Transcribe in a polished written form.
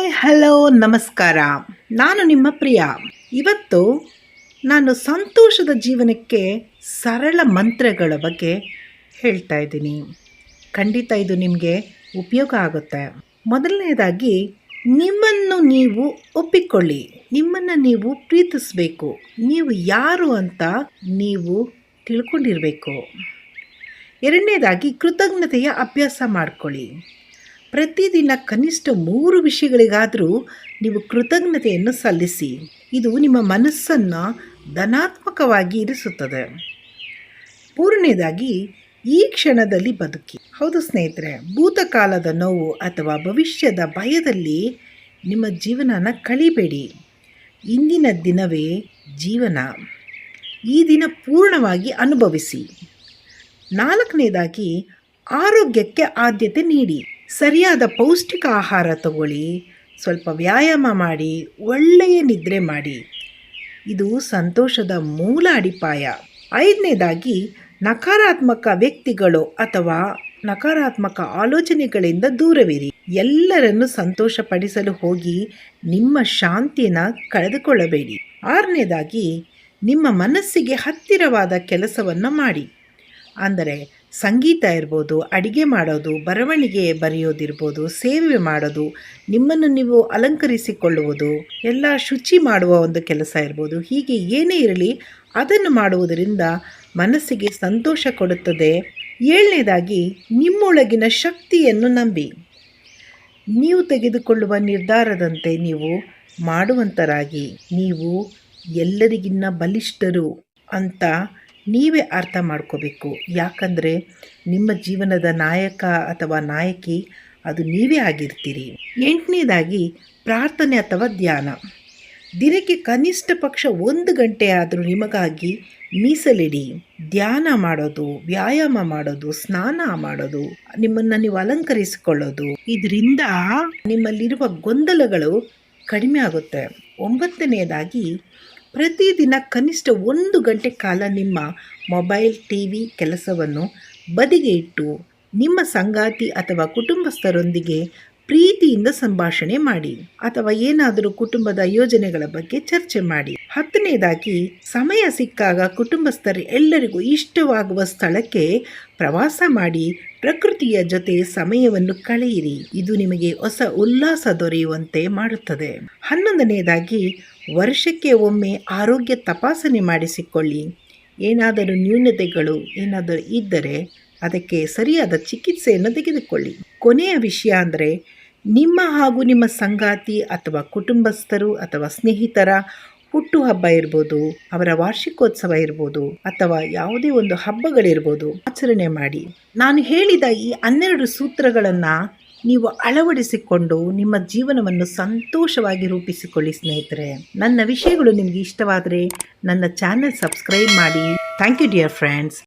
Hi hello ನಮಸ್ಕಾರ. ನಾನು ನಿಮ್ಮ ಪ್ರಿಯ. ಇವತ್ತು ನಾನು ಸಂತೋಷದ ಜೀವನಕ್ಕೆ ಸರಳ ಮಂತ್ರಗಳ ಬಗ್ಗೆ ಹೇಳ್ತಾ ಇದ್ದೀನಿ. ಖಂಡಿತ ಇದು ನಿಮಗೆ ಉಪಯೋಗ ಆಗುತ್ತೆ. ಮೊದಲನೇದಾಗಿ, ನಿಮ್ಮನ್ನು ನೀವು ಒಪ್ಪಿಕೊಳ್ಳಿ. ನಿಮ್ಮನ್ನು ನೀವು ಪ್ರೀತಿಸಬೇಕು. ನೀವು ಯಾರು ಅಂತ ನೀವು ತಿಳ್ಕೊಂಡಿರಬೇಕು. ಎರಡನೇದಾಗಿ, ಕೃತಜ್ಞತೆಯ ಅಭ್ಯಾಸ ಮಾಡಿಕೊಳ್ಳಿ. ಪ್ರತಿದಿನ ಕನಿಷ್ಠ 3 ವಿಷಯಗಳಿಗಾದರೂ ನೀವು ಕೃತಜ್ಞತೆಯನ್ನು ಸಲ್ಲಿಸಿ. ಇದು ನಿಮ್ಮ ಮನಸ್ಸನ್ನು ಧನಾತ್ಮಕವಾಗಿ ಇರಿಸುತ್ತದೆ. ಮೂರನೇದಾಗಿ, ಈ ಕ್ಷಣದಲ್ಲಿ ಬದುಕಿ. ಹೌದು ಸ್ನೇಹಿತರೆ, ಭೂತಕಾಲದ ನೋವು ಅಥವಾ ಭವಿಷ್ಯದ ಭಯದಲ್ಲಿ ನಿಮ್ಮ ಜೀವನನ ಕಳಿಬೇಡಿ. ಇಂದಿನ ದಿನವೇ ಜೀವನ. ಈ ದಿನ ಪೂರ್ಣವಾಗಿ ಅನುಭವಿಸಿ. ನಾಲ್ಕನೇದಾಗಿ, ಆರೋಗ್ಯಕ್ಕೆ ಆದ್ಯತೆ ನೀಡಿ. ಸರಿಯಾದ ಪೌಷ್ಟಿಕ ಆಹಾರ ತಗೊಳ್ಳಿ, ಸ್ವಲ್ಪ ವ್ಯಾಯಾಮ ಮಾಡಿ, ಒಳ್ಳೆಯ ನಿದ್ರೆ ಮಾಡಿ. ಇದು ಸಂತೋಷದ ಮೂಲ ಅಡಿಪಾಯ. ಐದನೇದಾಗಿ, ನಕಾರಾತ್ಮಕ ವ್ಯಕ್ತಿಗಳು ಅಥವಾ ನಕಾರಾತ್ಮಕ ಆಲೋಚನೆಗಳಿಂದ ದೂರವಿರಿ. ಎಲ್ಲರನ್ನು ಸಂತೋಷಪಡಿಸಲು ಹೋಗಿ ನಿಮ್ಮ ಶಾಂತಿಯನ್ನು ಕಳೆದುಕೊಳ್ಳಬೇಡಿ. ಆರನೇದಾಗಿ, ನಿಮ್ಮ ಮನಸ್ಸಿಗೆ ಹತ್ತಿರವಾದ ಕೆಲಸವನ್ನು ಮಾಡಿ. ಅಂದರೆ ಸಂಗೀತ ಇರ್ಬೋದು, ಅಡಿಗೆ ಮಾಡೋದು, ಬರವಣಿಗೆ ಬರೆಯೋದಿರ್ಬೋದು, ಸೇವೆ ಮಾಡೋದು, ನಿಮ್ಮನ್ನು ನೀವು ಅಲಂಕರಿಸಿಕೊಳ್ಳುವುದು, ಎಲ್ಲ ಶುಚಿ ಮಾಡುವ ಒಂದು ಕೆಲಸ ಇರ್ಬೋದು. ಹೀಗೆ ಏನೇ ಇರಲಿ, ಅದನ್ನು ಮಾಡುವುದರಿಂದ ಮನಸ್ಸಿಗೆ ಸಂತೋಷ ಕೊಡುತ್ತದೆ. ಏಳನೇದಾಗಿ, ನಿಮ್ಮೊಳಗಿನ ಶಕ್ತಿಯನ್ನು ನಂಬಿ. ನೀವು ತೆಗೆದುಕೊಳ್ಳುವ ನಿರ್ಧಾರದಂತೆ ನೀವು ಮಾಡುವಂತರಾಗಿ. ನೀವು ಎಲ್ಲರಿಗಿನ್ನ ಬಲಿಷ್ಠರು ಅಂತ ನೀವೇ ಅರ್ಥ ಮಾಡ್ಕೋಬೇಕು. ಯಾಕಂದರೆ ನಿಮ್ಮ ಜೀವನದ ನಾಯಕ ಅಥವಾ ನಾಯಕಿ ಅದು ನೀವೇ ಆಗಿರ್ತೀರಿ. ಎಂಟನೇದಾಗಿ, ಪ್ರಾರ್ಥನೆ ಅಥವಾ ಧ್ಯಾನ. ದಿನಕ್ಕೆ ಕನಿಷ್ಠ ಪಕ್ಷ 1 ಗಂಟೆ ಆದರೂ ನಿಮಗಾಗಿ ಮೀಸಲಿಡಿ. ಧ್ಯಾನ ಮಾಡೋದು, ವ್ಯಾಯಾಮ ಮಾಡೋದು, ಸ್ನಾನ ಮಾಡೋದು, ನಿಮ್ಮನ್ನು ನೀವು ಅಲಂಕರಿಸಿಕೊಳ್ಳೋದು, ಇದರಿಂದ ನಿಮ್ಮಲ್ಲಿರುವ ಗೊಂದಲಗಳು ಕಡಿಮೆ ಆಗುತ್ತೆ. 9ನೇದಾಗಿ, ಪ್ರತಿದಿನ ಕನಿಷ್ಠ 1 ಗಂಟೆ ಕಾಲ ನಿಮ್ಮ ಮೊಬೈಲ್, ಟಿವಿ ಕೆಲಸವನ್ನು ಬದಿಗೆ ಇಟ್ಟು ನಿಮ್ಮ ಸಂಗಾತಿ ಅಥವಾ ಕುಟುಂಬಸ್ಥರೊಂದಿಗೆ ಪ್ರೀತಿಯಿಂದ ಸಂಭಾಷಣೆ ಮಾಡಿ, ಅಥವಾ ಏನಾದರೂ ಕುಟುಂಬದ ಯೋಜನೆಗಳ ಬಗ್ಗೆ ಚರ್ಚೆ ಮಾಡಿ. 10ನೇದಾಗಿ, ಸಮಯ ಸಿಕ್ಕಾಗ ಕುಟುಂಬಸ್ಥರು ಎಲ್ಲರಿಗೂ ಇಷ್ಟವಾಗುವ ಸ್ಥಳಕ್ಕೆ ಪ್ರವಾಸ ಮಾಡಿ ಪ್ರಕೃತಿಯ ಜೊತೆ ಸಮಯವನ್ನು ಕಳೆಯಿರಿ. ಇದು ನಿಮಗೆ ಹೊಸ ಉಲ್ಲಾಸ ದೊರೆಯುವಂತೆ ಮಾಡುತ್ತದೆ. 11ನೇದಾಗಿ, ವರ್ಷಕ್ಕೆ ಒಮ್ಮೆ ಆರೋಗ್ಯ ತಪಾಸಣೆ ಮಾಡಿಸಿಕೊಳ್ಳಿ. ಏನಾದರೂ ನ್ಯೂನತೆಗಳು ಏನಾದರೂ ಇದ್ದರೆ ಅದಕ್ಕೆ ಸರಿಯಾದ ಚಿಕಿತ್ಸೆಯನ್ನು ತೆಗೆದುಕೊಳ್ಳಿ. ಕೊನೆಯ ವಿಷಯ ಅಂದರೆ, ನಿಮ್ಮ ಹಾಗೂ ನಿಮ್ಮ ಸಂಗಾತಿ ಅಥವಾ ಕುಟುಂಬಸ್ಥರು ಅಥವಾ ಸ್ನೇಹಿತರ ಹುಟ್ಟುಹಬ್ಬ ಇರ್ಬೋದು, ಅವರ ವಾರ್ಷಿಕೋತ್ಸವ ಇರ್ಬೋದು, ಅಥವಾ ಯಾವುದೇ ಒಂದು ಹಬ್ಬಗಳಿರ್ಬೋದು, ಆಚರಣೆ ಮಾಡಿ. ನಾನು ಹೇಳಿದ ಈ 12 ಸೂತ್ರಗಳನ್ನು ನೀವು ಅಳವಡಿಸಿಕೊಂಡು ನಿಮ್ಮ ಜೀವನವನ್ನು ಸಂತೋಷವಾಗಿ ರೂಪಿಸಿಕೊಳ್ಳಿ ಸ್ನೇಹಿತರೆ. ನನ್ನ ವಿಷಯಗಳು ನಿಮಗೆ ಇಷ್ಟವಾದರೆ ನನ್ನ ಚಾನೆಲ್ ಸಬ್ಸ್ಕ್ರೈಬ್ ಮಾಡಿ. Thank you dear friends.